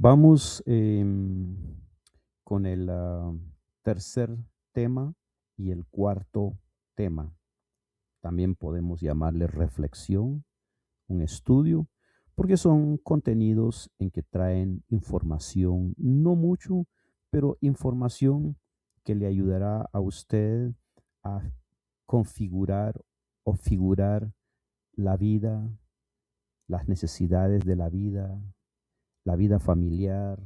Vamos con el tercer tema y el cuarto tema. También podemos llamarle reflexión, un estudio, porque son contenidos en que traen información, no mucho, pero información que le ayudará a usted a configurar o figurar la vida, las necesidades de la vida familiar,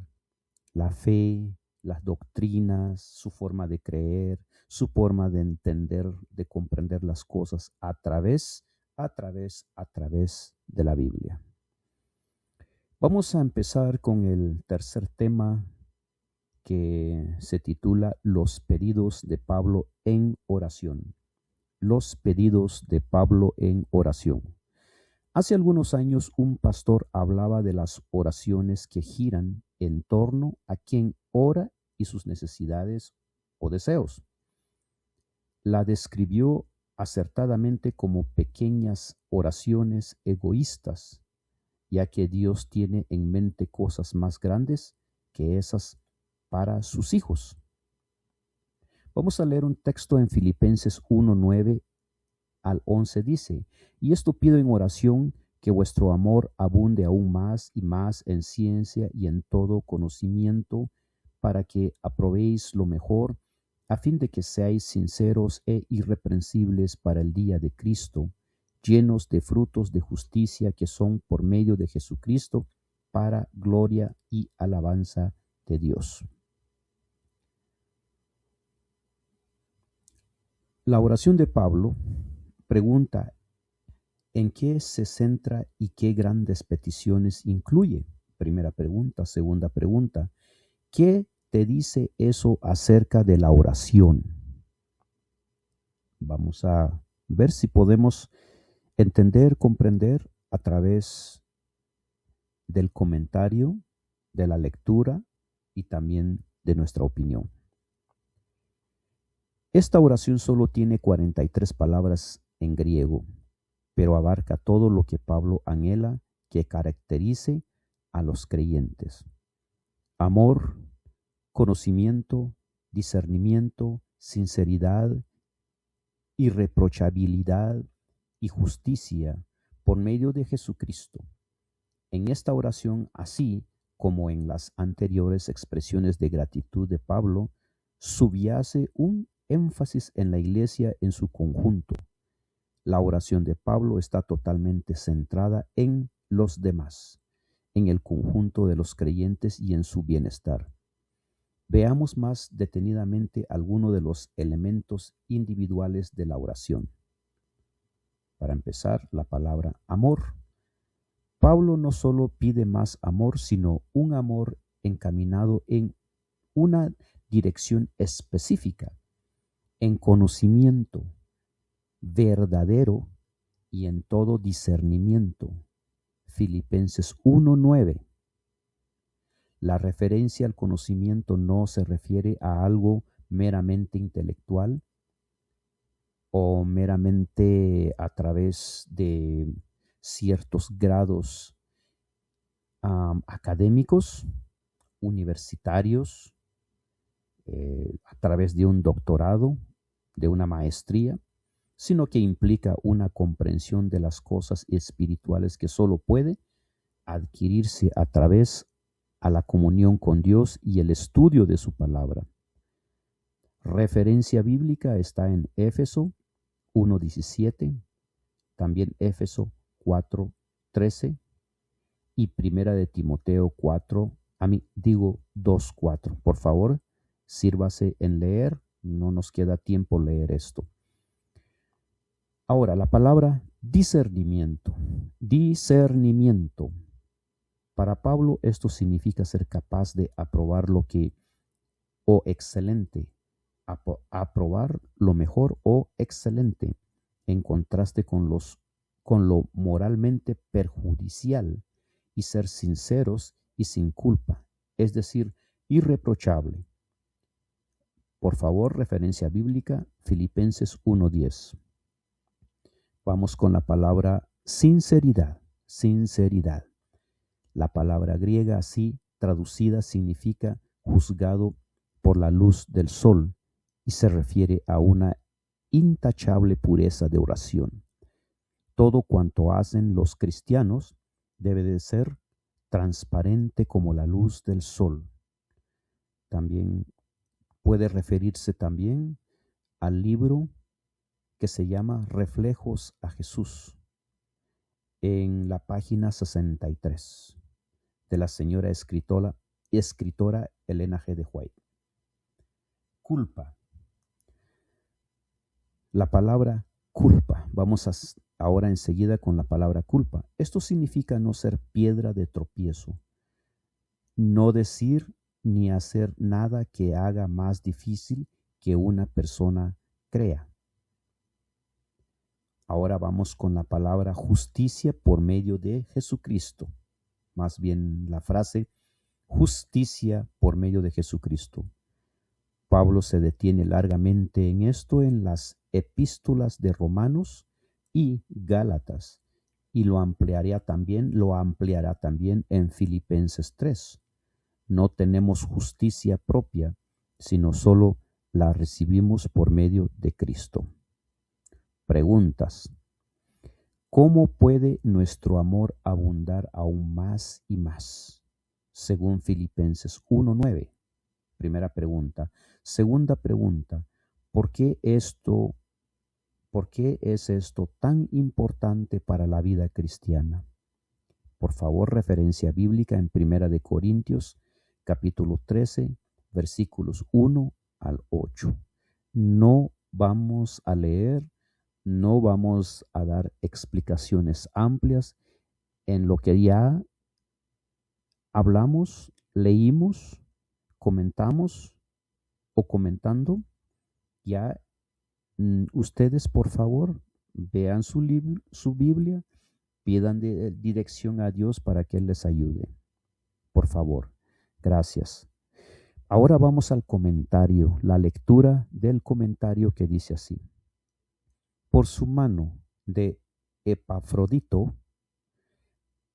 la fe, las doctrinas, su forma de creer, su forma de entender, de comprender las cosas a través de la Biblia. Vamos a empezar con el tercer tema que se titula Los pedidos de Pablo en oración. Los pedidos de Pablo en oración. Hace algunos años un pastor hablaba de las oraciones que giran en torno a quien ora y sus necesidades o deseos. La describió acertadamente como pequeñas oraciones egoístas, ya que Dios tiene en mente cosas más grandes que esas para sus hijos. Vamos a leer un texto en Filipenses 1:9 al 11 dice: y esto pido en oración, que vuestro amor abunde aún más y más en ciencia y en todo conocimiento, para que aprobéis lo mejor, a fin de que seáis sinceros e irreprensibles para el día de Cristo, llenos de frutos de justicia que son por medio de Jesucristo, para gloria y alabanza de Dios. La oración de Pablo pregunta: ¿en qué se centra y qué grandes peticiones incluye? Primera pregunta. Segunda pregunta: ¿qué te dice eso acerca de la oración? Vamos a ver si podemos entender, comprender a través del comentario, de la lectura y también de nuestra opinión. Esta oración solo tiene 43 palabras en griego, pero abarca todo lo que Pablo anhela que caracterice a los creyentes: amor, conocimiento, discernimiento, sinceridad, irreprochabilidad y justicia por medio de Jesucristo. En esta oración, así como en las anteriores expresiones de gratitud de Pablo, subyace un énfasis en la iglesia en su conjunto. La oración de Pablo está totalmente centrada en los demás, en el conjunto de los creyentes y en su bienestar. Veamos más detenidamente algunos de los elementos individuales de la oración. Para empezar, la palabra amor. Pablo no solo pide más amor, sino un amor encaminado en una dirección específica, en conocimiento verdadero y en todo discernimiento. Filipenses 1:9. La referencia al conocimiento no se refiere a algo meramente intelectual o meramente a través de ciertos grados académicos, universitarios, a través de un doctorado, de una maestría, sino que implica una comprensión de las cosas espirituales que solo puede adquirirse a través a la comunión con Dios y el estudio de su palabra. Referencia bíblica está en Éfeso 1:17, también Éfeso 4:13 y Primera de Timoteo 2:4. Por favor, sírvase en leer, no nos queda tiempo leer esto. Ahora, la palabra discernimiento. Discernimiento. Para Pablo esto significa ser capaz de aprobar lo que o excelente, aprobar lo mejor o excelente, en contraste con lo moralmente perjudicial, y ser sinceros y sin culpa, es decir, irreprochable. Por favor, referencia bíblica, Filipenses 1:10. Vamos con la palabra sinceridad. Sinceridad. La palabra griega así traducida significa juzgado por la luz del sol y se refiere a una intachable pureza de oración. Todo cuanto hacen los cristianos debe de ser transparente como la luz del sol. También puede referirse también al libro que se llama Reflejos a Jesús, en la página 63 de la señora escritora Elena G. de White. Culpa. La palabra culpa. Vamos ahora enseguida con la palabra culpa. Esto significa no ser piedra de tropiezo, no decir ni hacer nada que haga más difícil que una persona crea. Ahora vamos con la palabra justicia por medio de Jesucristo. Más bien la frase justicia por medio de Jesucristo. Pablo se detiene largamente en esto en las epístolas de Romanos y Gálatas, y lo ampliará también en Filipenses 3. No tenemos justicia propia, sino solo la recibimos por medio de Cristo. Preguntas. ¿Cómo puede nuestro amor abundar aún más y más? Según Filipenses 1:9. Primera pregunta. Segunda pregunta. ¿Por qué es esto tan importante para la vida cristiana? Por favor, referencia bíblica en Primera de Corintios, capítulo 13, versículos 1 al 8. No vamos a leer, no vamos a dar explicaciones amplias en lo que ya hablamos, leímos, comentamos o comentando. Ya ustedes, por favor, vean su Biblia, pidan dirección a Dios para que Él les ayude. Por favor, gracias. Ahora vamos al comentario, la lectura del comentario que dice así. Por su mano de Epafrodito,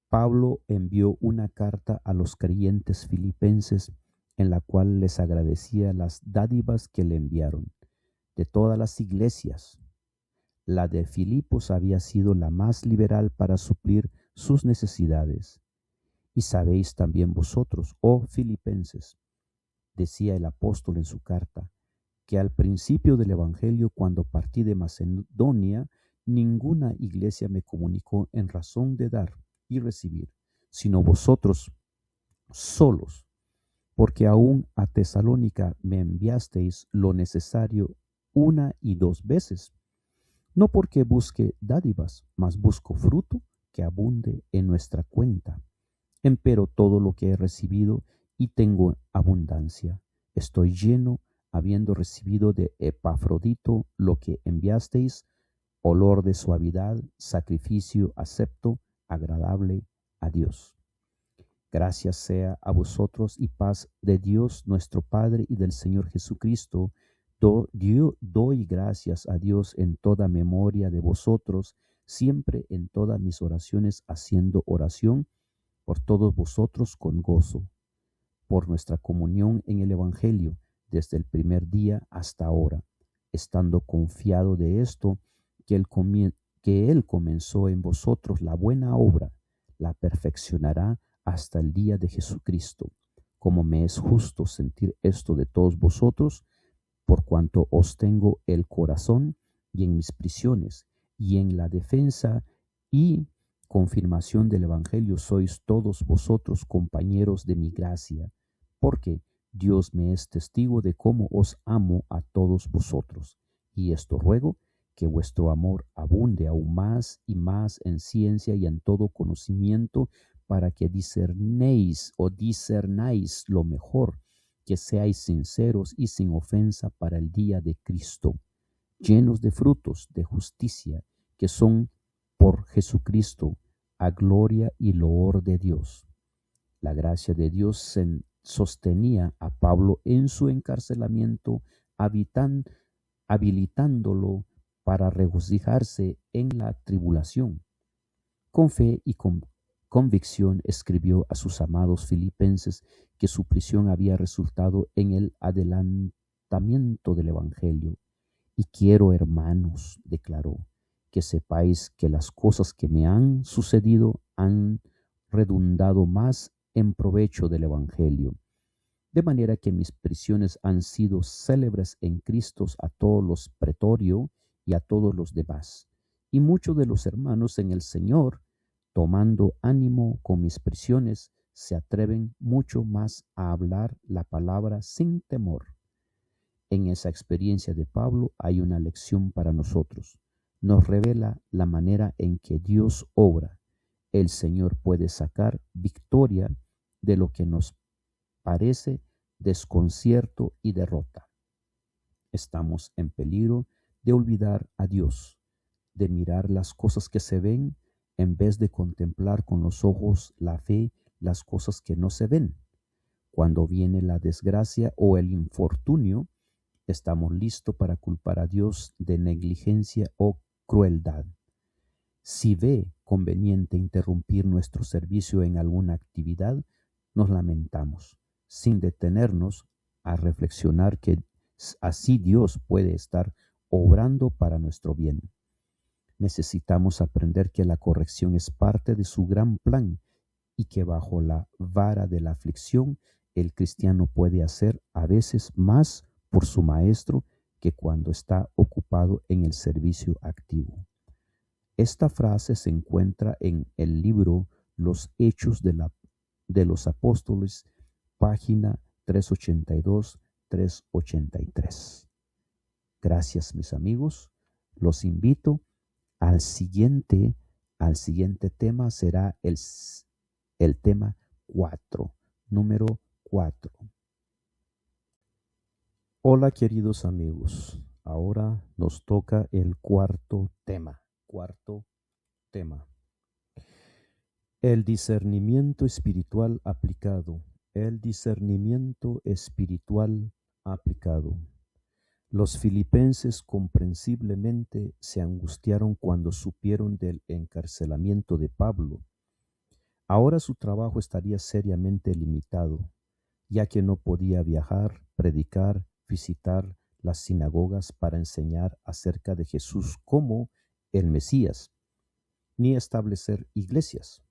Pablo envió una carta a los creyentes filipenses en la cual les agradecía las dádivas que le enviaron de todas las iglesias. La de Filipos había sido la más liberal para suplir sus necesidades. Y sabéis también vosotros, oh filipenses, decía el apóstol en su carta, que al principio del Evangelio, cuando partí de Macedonia, ninguna iglesia me comunicó en razón de dar y recibir, sino vosotros solos, porque aún a Tesalónica me enviasteis lo necesario 1 y 2 veces, no porque busque dádivas, mas busco fruto que abunde en nuestra cuenta. Empero todo lo que he recibido y tengo abundancia, estoy lleno, habiendo recibido de Epafrodito lo que enviasteis, olor de suavidad, sacrificio acepto, agradable a Dios. Gracias sea a vosotros y paz de Dios nuestro Padre y del Señor Jesucristo. Doy gracias a Dios en toda memoria de vosotros, siempre en todas mis oraciones, haciendo oración por todos vosotros con gozo, por nuestra comunión en el Evangelio, desde el primer día hasta ahora, estando confiado de esto, que Él comenzó en vosotros la buena obra, la perfeccionará hasta el día de Jesucristo. Como me es justo sentir esto de todos vosotros, por cuanto os tengo el corazón y en mis prisiones y en la defensa y confirmación del Evangelio sois todos vosotros compañeros de mi gracia, porque Dios me es testigo de cómo os amo a todos vosotros. Y esto ruego, que vuestro amor abunde aún más y más en ciencia y en todo conocimiento, para que discernáis lo mejor, que seáis sinceros y sin ofensa para el día de Cristo, llenos de frutos de justicia, que son por Jesucristo, a gloria y loor de Dios. La gracia de Dios sostenía a Pablo en su encarcelamiento, habilitándolo para regocijarse en la tribulación, con fe y con convicción escribió a sus amados filipenses que su prisión había resultado en el adelantamiento del Evangelio. Y quiero, hermanos, declaró, que sepáis que las cosas que me han sucedido han redundado más en provecho del Evangelio. De manera que mis prisiones han sido célebres en Cristo a todos los pretorios y a todos los demás. Y muchos de los hermanos en el Señor, tomando ánimo con mis prisiones, se atreven mucho más a hablar la palabra sin temor. En esa experiencia de Pablo hay una lección para nosotros. Nos revela la manera en que Dios obra. El Señor puede sacar victoria de lo que nos parece desconcierto y derrota. Estamos en peligro de olvidar a Dios, de mirar las cosas que se ven en vez de contemplar con los ojos la fe las cosas que no se ven. Cuando viene la desgracia o el infortunio, estamos listos para culpar a Dios de negligencia o crueldad. Si ve conveniente interrumpir nuestro servicio en alguna actividad, nos lamentamos, sin detenernos a reflexionar que así Dios puede estar obrando para nuestro bien. Necesitamos aprender que la corrección es parte de su gran plan y que bajo la vara de la aflicción el cristiano puede hacer a veces más por su maestro que cuando está ocupado en el servicio activo. Esta frase se encuentra en el libro Los Hechos de los Apóstoles, página 382-383. Gracias, mis amigos. Los invito al siguiente tema. Será el tema 4, número 4. Hola, queridos amigos. Ahora nos toca el cuarto tema. El discernimiento espiritual aplicado. El discernimiento espiritual aplicado. Los filipenses comprensiblemente se angustiaron cuando supieron del encarcelamiento de Pablo. Ahora su trabajo estaría seriamente limitado, ya que no podía viajar, predicar, visitar las sinagogas para enseñar acerca de Jesús como el Mesías, ni establecer iglesias.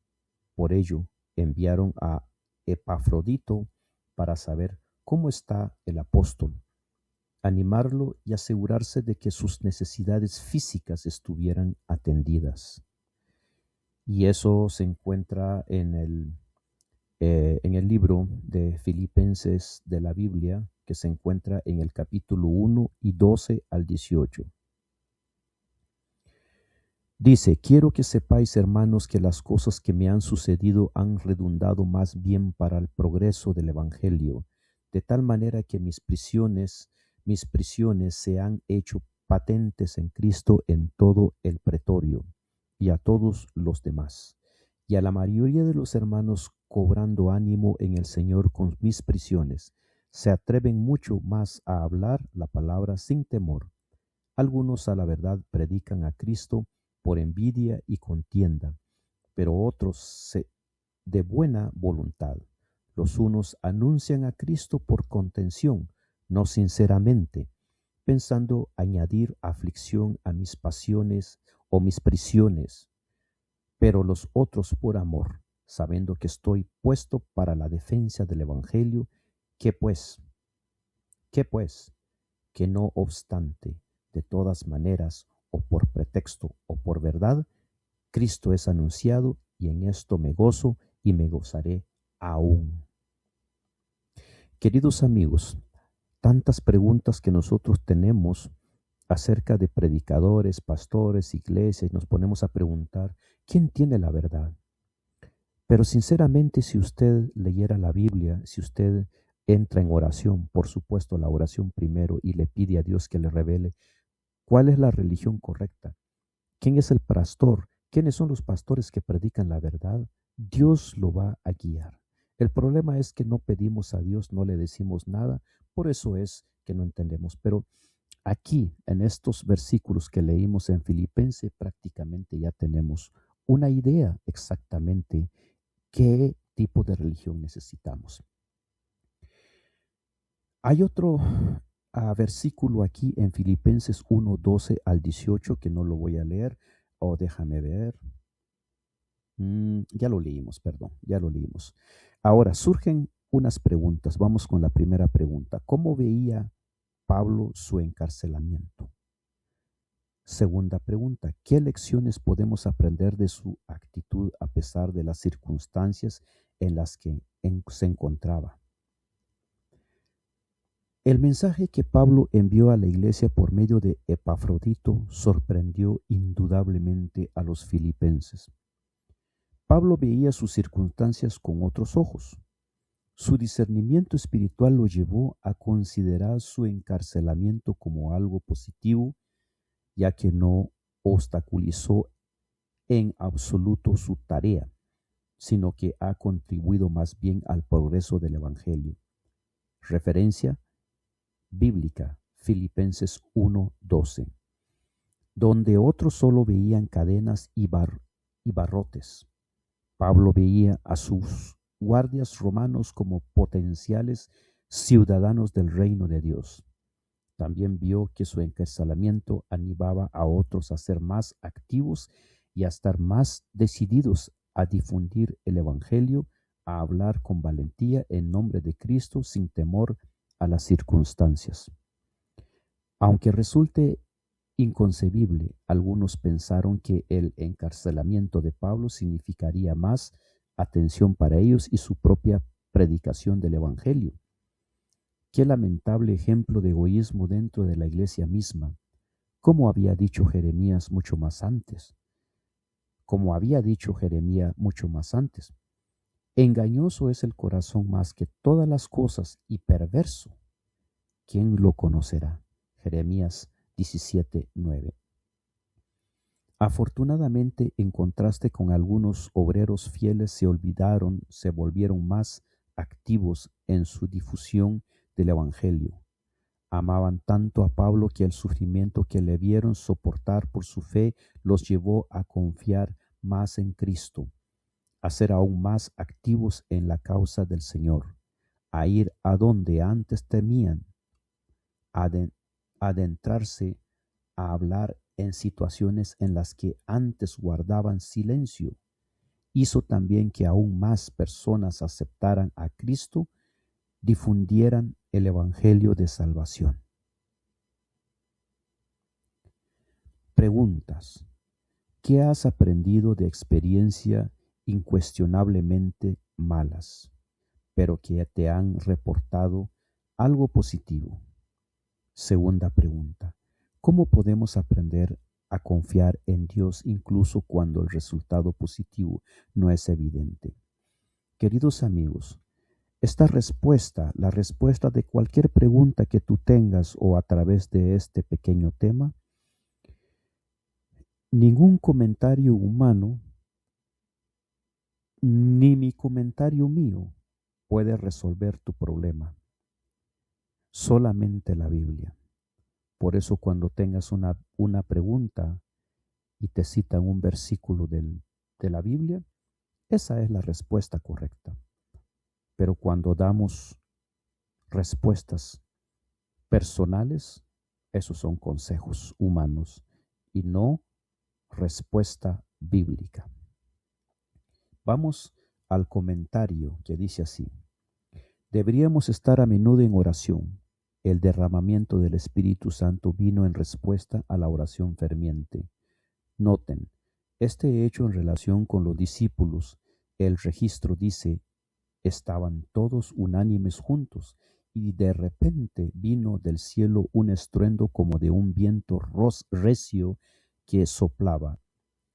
Por ello, enviaron a Epafrodito para saber cómo está el apóstol, animarlo y asegurarse de que sus necesidades físicas estuvieran atendidas. Y eso se encuentra en el libro de Filipenses de la Biblia, que se encuentra en el capítulo 1 y 12 al 18. Dice: quiero que sepáis, hermanos, que las cosas que me han sucedido han redundado más bien para el progreso del Evangelio, de tal manera que mis prisiones se han hecho patentes en Cristo en todo el pretorio y a todos los demás, y a la mayoría de los hermanos, cobrando ánimo en el Señor con mis prisiones, se atreven mucho más a hablar la palabra sin temor. Algunos a la verdad predican a Cristo por envidia y contienda, pero otros de buena voluntad. Los unos anuncian a Cristo por contención, no sinceramente, pensando añadir aflicción a mis pasiones o mis prisiones, pero los otros por amor, sabiendo que estoy puesto para la defensa del Evangelio, que pues, que no obstante, de todas maneras, o por pretexto o por verdad, Cristo es anunciado, y en esto me gozo y me gozaré aún. Queridos amigos, tantas preguntas que nosotros tenemos acerca de predicadores, pastores, iglesias, nos ponemos a preguntar, ¿quién tiene la verdad? Pero sinceramente, si usted leyera la Biblia, si usted entra en oración, por supuesto la oración primero, y le pide a Dios que le revele cuál es la religión correcta, quién es el pastor, quiénes son los pastores que predican la verdad, Dios lo va a guiar. El problema es que no pedimos a Dios, no le decimos nada, por eso es que no entendemos. Pero aquí, en estos versículos que leímos en Filipenses, prácticamente ya tenemos una idea exactamente ¿Qué tipo de religión necesitamos? Hay otro versículo aquí en Filipenses 1:12 al 18 que no lo voy a leer. Déjame ver. Ya lo leímos, perdón, ya lo leímos. Ahora surgen unas preguntas. Vamos con la primera pregunta. ¿Cómo veía Pablo su encarcelamiento? Segunda pregunta, ¿qué lecciones podemos aprender de su actitud a pesar de las circunstancias en las que se encontraba? El mensaje que Pablo envió a la iglesia por medio de Epafrodito sorprendió indudablemente a los filipenses. Pablo veía sus circunstancias con otros ojos. Su discernimiento espiritual lo llevó a considerar su encarcelamiento como algo positivo, ya que no obstaculizó en absoluto su tarea, sino que ha contribuido más bien al progreso del Evangelio. Referencia bíblica, Filipenses 1:12, donde otros solo veían cadenas y barrotes. Pablo veía a sus guardias romanos como potenciales ciudadanos del reino de Dios. También vio que su encarcelamiento animaba a otros a ser más activos y a estar más decididos a difundir el Evangelio, a hablar con valentía en nombre de Cristo sin temor a las circunstancias. Aunque resulte inconcebible, algunos pensaron que el encarcelamiento de Pablo significaría más atención para ellos y su propia predicación del Evangelio. Qué lamentable ejemplo de egoísmo dentro de la iglesia misma, como había dicho Jeremías mucho más antes. Engañoso es el corazón más que todas las cosas y perverso. ¿Quién lo conocerá? Jeremías 17:9. Afortunadamente, en contraste con algunos obreros fieles, se volvieron más activos en su difusión del Evangelio. Amaban tanto a Pablo que el sufrimiento que le vieron soportar por su fe los llevó a confiar más en Cristo, a ser aún más activos en la causa del Señor, a ir a donde antes temían, a adentrarse a hablar en situaciones en las que antes guardaban silencio. Hizo también que aún más personas aceptaran a Cristo, difundieran el Evangelio de salvación. Preguntas. ¿Qué has aprendido de experiencia incuestionablemente malas, pero que te han reportado algo positivo? Segunda pregunta. ¿Cómo podemos aprender a confiar en Dios incluso cuando el resultado positivo no es evidente? Queridos amigos, esta respuesta, la respuesta de cualquier pregunta que tú tengas o a través de este pequeño tema, ningún comentario humano ni mi comentario mío puede resolver tu problema. Solamente la Biblia. Por eso cuando tengas una pregunta y te citan un versículo de la Biblia, esa es la respuesta correcta. Pero cuando damos respuestas personales, esos son consejos humanos y no respuesta bíblica. Vamos al comentario que dice así: deberíamos estar a menudo en oración. El derramamiento del Espíritu Santo vino en respuesta a la oración ferviente. Noten, este hecho en relación con los discípulos, el registro dice, estaban todos unánimes juntos, y de repente vino del cielo un estruendo como de un viento recio que soplaba,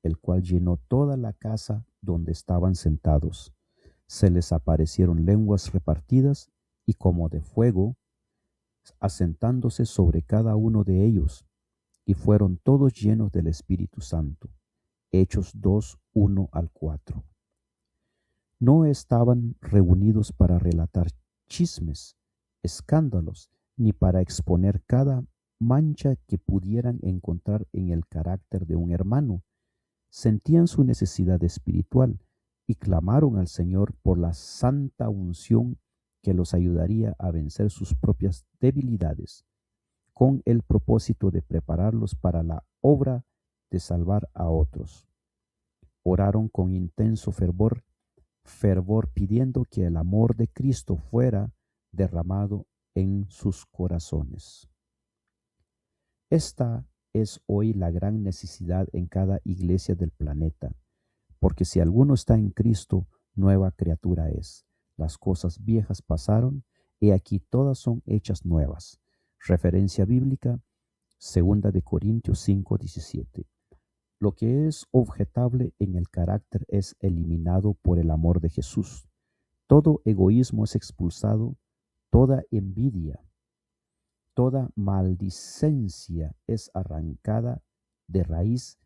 el cual llenó toda la casa donde estaban sentados. Se les aparecieron lenguas repartidas y como de fuego, asentándose sobre cada uno de ellos, y fueron todos llenos del Espíritu Santo. Hechos 2:1-4. No estaban reunidos para relatar chismes, escándalos, ni para exponer cada mancha que pudieran encontrar en el carácter de un hermano. Sentían su necesidad espiritual, y clamaron al Señor por la santa unción que los ayudaría a vencer sus propias debilidades, con el propósito de prepararlos para la obra de salvar a otros. Oraron con intenso fervor pidiendo que el amor de Cristo fuera derramado en sus corazones. Esta es hoy la gran necesidad en cada iglesia del planeta, porque si alguno está en Cristo, nueva criatura es. Las cosas viejas pasaron, y aquí todas son hechas nuevas. Referencia bíblica, 2 de Corintios 5:17. Lo que es objetable en el carácter es eliminado por el amor de Jesús. Todo egoísmo es expulsado, toda envidia, toda maldicencia es arrancada de raíz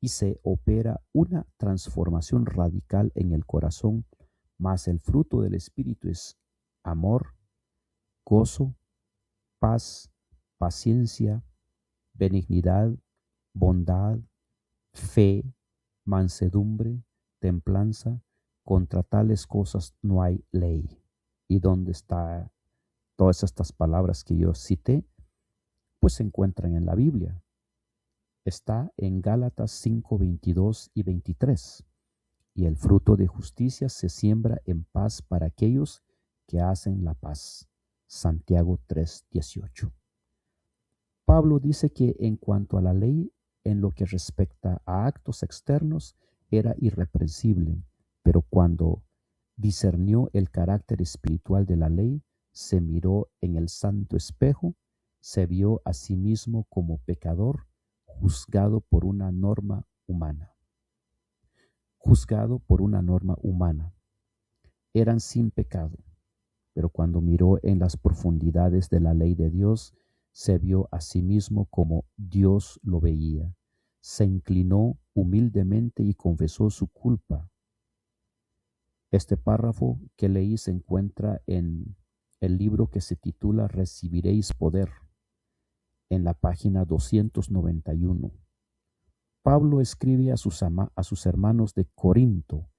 y se opera una transformación radical en el corazón, mas el fruto del Espíritu es amor, gozo, paz, paciencia, benignidad, bondad, fe, mansedumbre, templanza. Contra tales cosas no hay ley. ¿Y dónde está todas estas palabras que yo cité? Pues se encuentran en la Biblia. Está en Gálatas 5:22 y 23. Y el fruto de justicia se siembra en paz para aquellos que hacen la paz. Santiago 3:18. Pablo dice que en cuanto a la ley, en lo que respecta a actos externos, era irreprensible, pero cuando discernió el carácter espiritual de la ley, se miró en el santo espejo, se vio a sí mismo como pecador, juzgado por una norma humana. Eran sin pecado, pero cuando miró en las profundidades de la ley de Dios, se vio a sí mismo como Dios lo veía. Se inclinó humildemente y confesó su culpa. Este párrafo que leí se encuentra en el libro que se titula Recibiréis Poder, en la página 291. Pablo escribe a sus hermanos de Corinto,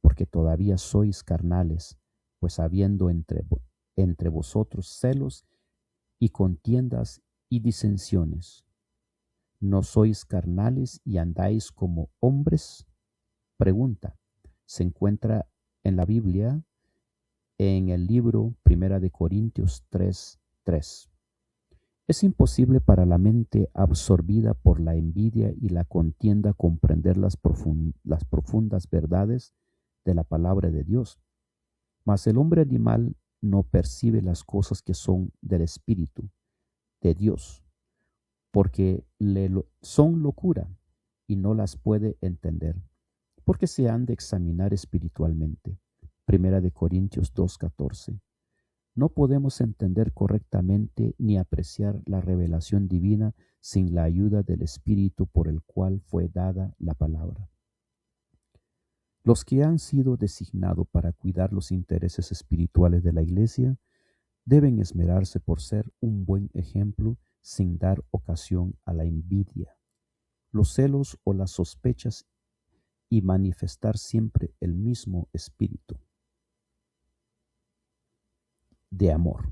porque todavía sois carnales, pues habiendo entre vosotros celos y contiendas y disensiones. ¿No sois carnales y andáis como hombres? Pregunta. Se encuentra en la Biblia, en el libro 1 de Corintios 3:3. Es imposible para la mente absorbida por la envidia y la contienda comprender las profundas verdades de la palabra de Dios. Mas el hombre animal no percibe las cosas que son del Espíritu de Dios, porque son locura y no las puede entender, porque se han de examinar espiritualmente. 1 de Corintios 2:14. No podemos entender correctamente ni apreciar la revelación divina sin la ayuda del Espíritu por el cual fue dada la palabra. Los que han sido designados para cuidar los intereses espirituales de la Iglesia deben esmerarse por ser un buen ejemplo sin dar ocasión a la envidia, los celos o las sospechas y manifestar siempre el mismo espíritu de amor,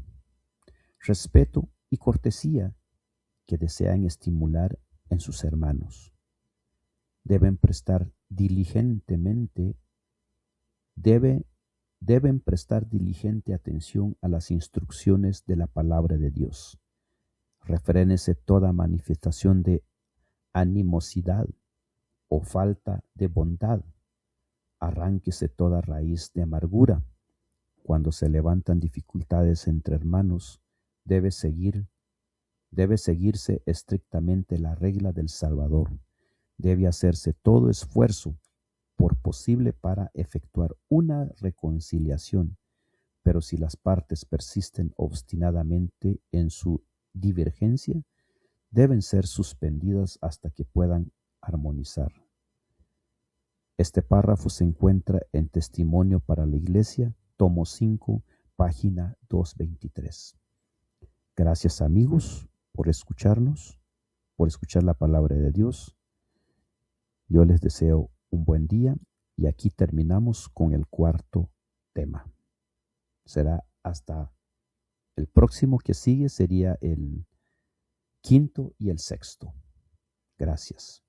respeto y cortesía que desean estimular en sus hermanos. Deben prestar diligente atención a las instrucciones de la palabra de Dios. Refrénese toda manifestación de animosidad o falta de bondad. Arránquese toda raíz de amargura. Cuando se levantan dificultades entre hermanos, debe seguirse estrictamente la regla del Salvador. Debe hacerse todo esfuerzo por posible para efectuar una reconciliación, pero si las partes persisten obstinadamente en su divergencia, deben ser suspendidas hasta que puedan armonizar. Este párrafo se encuentra en Testimonio para la Iglesia, tomo 5, página 223. Gracias, amigos, por escucharnos, por escuchar la palabra de Dios. Yo les deseo un buen día Y aquí terminamos con el cuarto tema. Será hasta el próximo que sigue, sería el quinto y el sexto. Gracias.